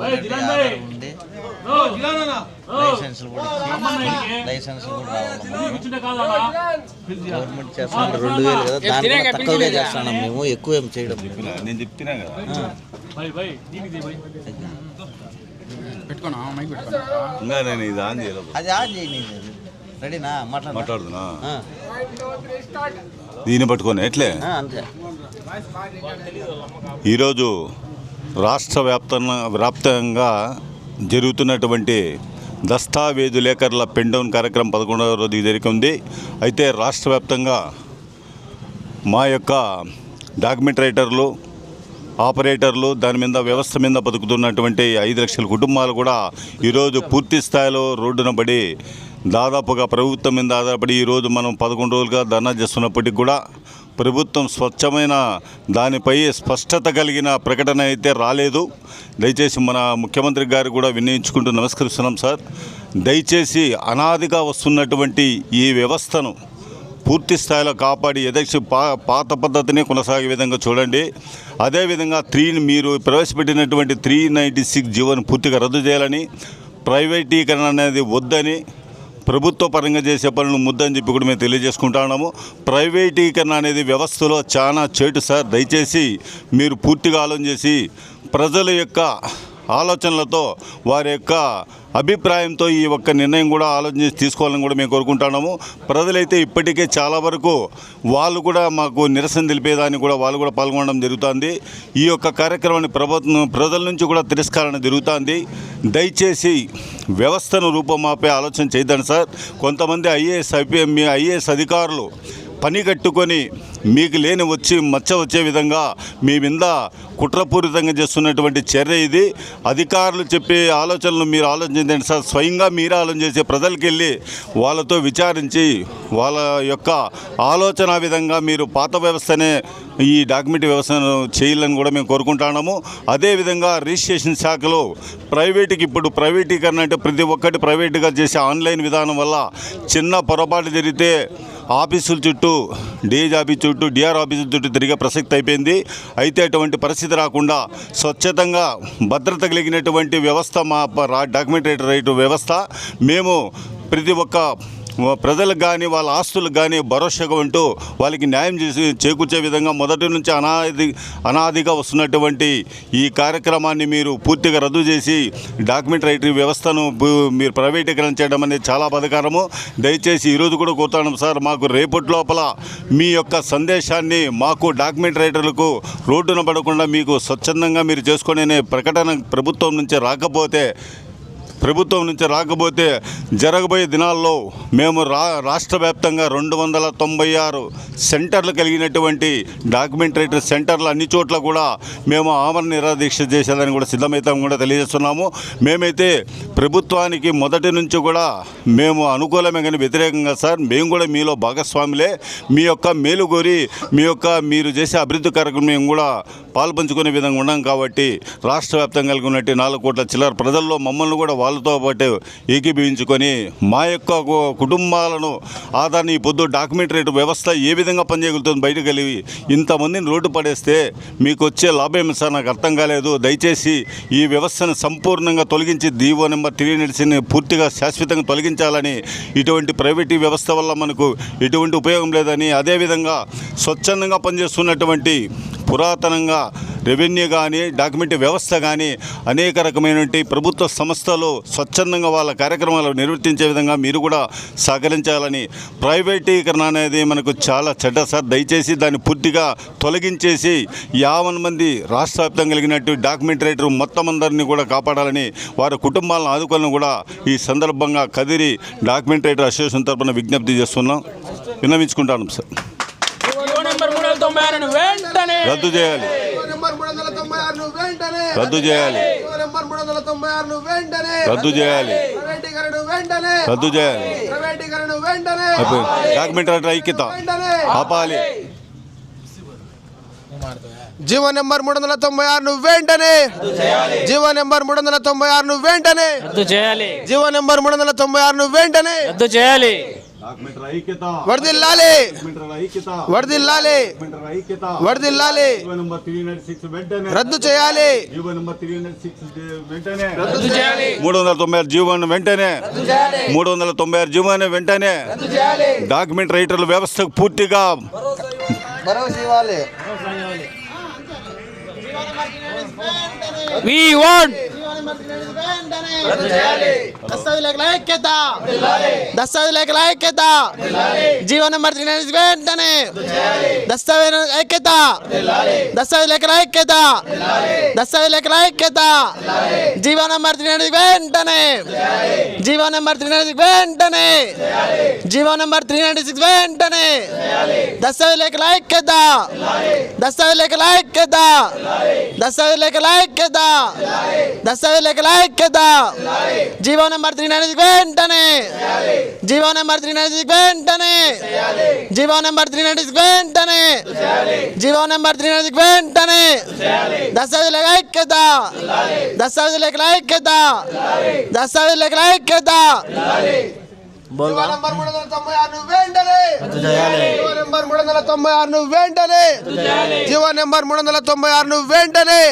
ఉండి లైసెన్సులు కూడా గవర్నమెంట్ చేస్తాను 2000 కదా, దానికన్నా తక్కువగా చేస్తున్నాం మేము, ఎక్కువ ఏం చేయడం. నేను చెప్తున్నా కదా ఇంకా నేను ఇది ఆన్ చేయలేదు. అది ఆన్ చేయండి. రెడీనా? మాట్లాడుతున్నా దీన్ని పట్టుకొని ఎట్లే. అంతే. ఈరోజు రాష్ట్ర వ్యాప్తంగా జరుగుతున్నటువంటి దస్తావేజులేఖరుల పెన్ డౌన్ కార్యక్రమం 11వ రోజుకి జరిగింది. అయితే రాష్ట్ర వ్యాప్తంగా మా యొక్క డాక్యుమెంట్ రైటర్లు, ఆపరేటర్లు, దాని మీద వ్యవస్థ మీద బతుకుతున్నటువంటి 5 లక్షల కుటుంబాలు కూడా ఈరోజు పూర్తి స్థాయిలో రోడ్డున పడి దాదాపుగా ప్రభుత్వం మీద ఆధారపడి ఈరోజు మనం 11 రోజులుగా ధర్నా చేస్తున్నప్పటికీ కూడా ప్రభుత్వం స్వచ్ఛమైన దానిపై స్పష్టత కలిగిన ప్రకటన అయితే రాలేదు. దయచేసి మన ముఖ్యమంత్రి గారు కూడా విన్నవించుకుంటూ నమస్కరిస్తున్నాం సార్. దయచేసి అనాదిగా వస్తున్నటువంటి ఈ వ్యవస్థను పూర్తి స్థాయిలో కాపాడి పాత పద్ధతిని కొనసాగే విధంగా చూడండి. అదేవిధంగా మీరు ప్రవేశపెట్టినటువంటి 396 జీవోను పూర్తిగా రద్దు చేయాలని, ప్రైవేటీకరణ అనేది వద్దని, ప్రభుత్వ పరంగా చేసే పనులు ముద్దని చెప్పి కూడా మేము తెలియజేసుకుంటున్నాము. ప్రైవేటీకరణ అనేది వ్యవస్థలో చాలా చేటు సార్. దయచేసి మీరు పూర్తిగా ఆలోచన చేసి ప్రజల యొక్క ఆలోచనలతో, వారి యొక్క అభిప్రాయంతో ఈ ఒక్క నిర్ణయం కూడా ఆలోచన చేసి తీసుకోవాలని కూడా మేము కోరుకుంటున్నాము. ప్రజలైతే ఇప్పటికే చాలా వరకు వాళ్ళు కూడా మాకు నిరసన తెలిపేదాన్ని కూడా వాళ్ళు కూడా పాల్గొనడం జరుగుతుంది. ఈ యొక్క కార్యక్రమాన్ని ప్రజల నుంచి కూడా తిరస్కరణ జరుగుతుంది. దయచేసి వ్యవస్థను రూపమాపే ఆలోచన చేయదండి సార్. కొంతమంది ఐఏఎస్ అధికారులు పని కట్టుకొని మీకు లేని మచ్చ వచ్చే విధంగా మీ మీద కుట్రపూరితంగా చేస్తున్నటువంటి చర్య ఇది. అధికారులు చెప్పే ఆలోచనలు మీరు ఆలోచించండి సార్. స్వయంగా మీరు ఆలోచన చేసి ప్రజలకు వెళ్ళి వాళ్ళతో విచారించి వాళ్ళ యొక్క ఆలోచన విధంగా మీరు పాత వ్యవస్థనే ఈ డాక్యుమెంట్ వ్యవస్థను చేయాలని కూడా మేము కోరుకుంటున్నాము. అదేవిధంగా రిజిస్ట్రేషన్ శాఖలో ఇప్పుడు ప్రైవేటీకరణ అంటే ప్రతి ఒక్కటి ప్రైవేటుగా చేసే ఆన్లైన్ విధానం వల్ల చిన్న పొరపాటు జరిగితే ఆఫీసుల చుట్టూ, డిఏజ్ ఆఫీస్ చుట్టూ, డిఆర్ ఆఫీసుల చుట్టూ తిరిగే ప్రసక్తి అయిపోయింది. అయితే అటువంటి పరిస్థితి రాకుండా స్వచ్ఛతంగా భద్రత కలిగినటువంటి వ్యవస్థ మా డాక్యుమెంట్ రైట్ వ్యవస్థ. మేము ప్రతి ఒక్క ప్రజలకు కానీ వాళ్ళ ఆస్తులకు కానీ భరోసాగా ఉంటూ వాళ్ళకి న్యాయం చేకూర్చే విధంగా మొదటి నుంచి అనాదిగా వస్తున్నటువంటి ఈ కార్యక్రమాన్ని మీరు పూర్తిగా రద్దు చేసి డాక్యుమెంట్ రైటరీ వ్యవస్థను మీరు ప్రైవేటీకరణ చేయడం అనేది చాలా బాధాకరము. దయచేసి ఈరోజు కూడా కోరుతాను సార్, మాకు రేపటి లోపల మీ యొక్క సందేశాన్ని మాకు డాక్యుమెంట్ రైటర్లకు రోడ్డున పడకుండా మీకు స్వచ్ఛందంగా మీరు చేసుకునే ప్రకటన ప్రభుత్వం నుంచి జరగబోయే దినాల్లో మేము రాష్ట్ర వ్యాప్తంగా 296 సెంటర్లు కలిగినటువంటి డాక్యుమెంట్ రైటర్ సెంటర్లు అన్ని చోట్ల కూడా మేము ఆమరణ నిరాదీక్ష చేసేదని కూడా సిద్ధమవుతాం కూడా తెలియజేస్తున్నాము. మేమైతే ప్రభుత్వానికి మొదటి నుంచి కూడా మేము అనుకూలమే కానీ వ్యతిరేకంగా సార్. మేము కూడా మీలో భాగస్వాములే. మీ యొక్క మేలు కోరి మీరు చేసే అభివృద్ధి కార్యక్రమం మేము కూడా పాల్పంచుకునే విధంగా ఉన్నాం. కాబట్టి రాష్ట్ర వ్యాప్తంగా కలిగి ఉన్నట్టు 4 కోట్ల చిల్లర ప్రజల్లో మమ్మల్ని కూడా వాళ్ళతో పాటు ఏకీభవించుకొని మా యొక్క కుటుంబాలను ఆధారణ ఈ పొద్దు డాక్యుమెంట్ రేటు వ్యవస్థ ఏ విధంగా పనిచేయగలుగుతుంది బయటకు కలిగి ఇంతమందిని రోడ్డు పడేస్తే మీకు వచ్చే లాభం సార్ నాకు అర్థం కాలేదు. దయచేసి ఈ వ్యవస్థను సంపూర్ణంగా తొలగించి జీవో నెంబర్ 396ని పూర్తిగా శాశ్వతంగా తొలగించాలని, ఇటువంటి ప్రైవేటీ వ్యవస్థ వల్ల మనకు ఎటువంటి ఉపయోగం లేదని, అదేవిధంగా స్వచ్ఛందంగా పనిచేస్తున్నటువంటి పురాతనంగా రెవెన్యూ కానీ డాక్యుమెంట్ వ్యవస్థ కానీ అనేక రకమైనటువంటి ప్రభుత్వ సంస్థలు స్వచ్ఛందంగా వాళ్ళ కార్యక్రమాలు నిర్వర్తించే విధంగా మీరు కూడా సహకరించాలని. ప్రైవేటీకరణ అనేది మనకు చాలా చెడ్డ సార్. దయచేసి దాన్ని పూర్తిగా తొలగించేసి 50 మంది రాష్ట్ర వ్యాప్తంగా కలిగినట్టు డాక్యుమెంట్ రైటర్ మొత్తం అందరినీ కూడా కాపాడాలని, వారి కుటుంబాలను ఆదుకోవాలని కూడా ఈ సందర్భంగా కదిరి డాక్యుమెంట్ రైటర్ అసోసియేషన్ తరఫున విజ్ఞప్తి విన్నవించుకుంటాను సార్. రద్దు చేయాలి. డాక్యుమెంట్ రైటర్ ఐక్యత ఆపాలి. జీవో నెంబర్ 396 వెంటనే, జీవో నెంబర్ 396 వెంటనే, జీవో నెంబర్ 396 వెంటనే రద్దు చేయాలి. డాక్యుమెంటరీ ఐక్యత వర్ధిల్లాలి డాక్యుమెంటరీ ఐక్యత వర్ధిల్లాలి డాక్యుమెంటరీ ఐక్యత వర్ధిల్లాలి జీవో నంబర్ 396 వెంటనే రద్దు చేయాలి జీవో నంబర్ 396 వెంటనే రద్దు చేయాలి 396 జీవోను వెంటనే రద్దు చేయాలి 396 జీవోను వెంటనే రద్దు చేయాలి డాక్యుమెంట్ రైటర్ల వ్యవస్థకు పూర్తిగా భరోసా ఇవ్వాలి. We want దస్తావేజుల ఐక్యత దస్తావేజుల ఐక్యత జీవో నెంబర్ 396 వెంటనే దస్తావేజుల ఐక్యత దస్తావేజుల ఐక్యత దస్తావేజుల ఐక్యత జీవో నెంబర్ 396 వెంటనే జీవో నెంబర్ 396 వెంటనే జీవో నెంబర్ 396 వెంటనే దస్తావేజుల ఐక్యత దస్తావేజుల ఐక్యత దస్తావేజుల ఐక్యత దస్తావేజుల ఐక్యత జీవో నెంబర్ 396 వెంటనే జీవో నెంబర్ 396 వెంటనే జీవో నెంబర్ 396 వెంటనే జీవో నెంబర్ 396 వెంటనే దస్తావేజుల ఐక్యత దస్తావేజుల ఐక్యత దస్తావేజుల ఐక్యత జీవో నంబర్ 396 వెంటనే జీవో నెంబర్ 396 వెంటనే జీవో నెంబర్ 396 వెంటనే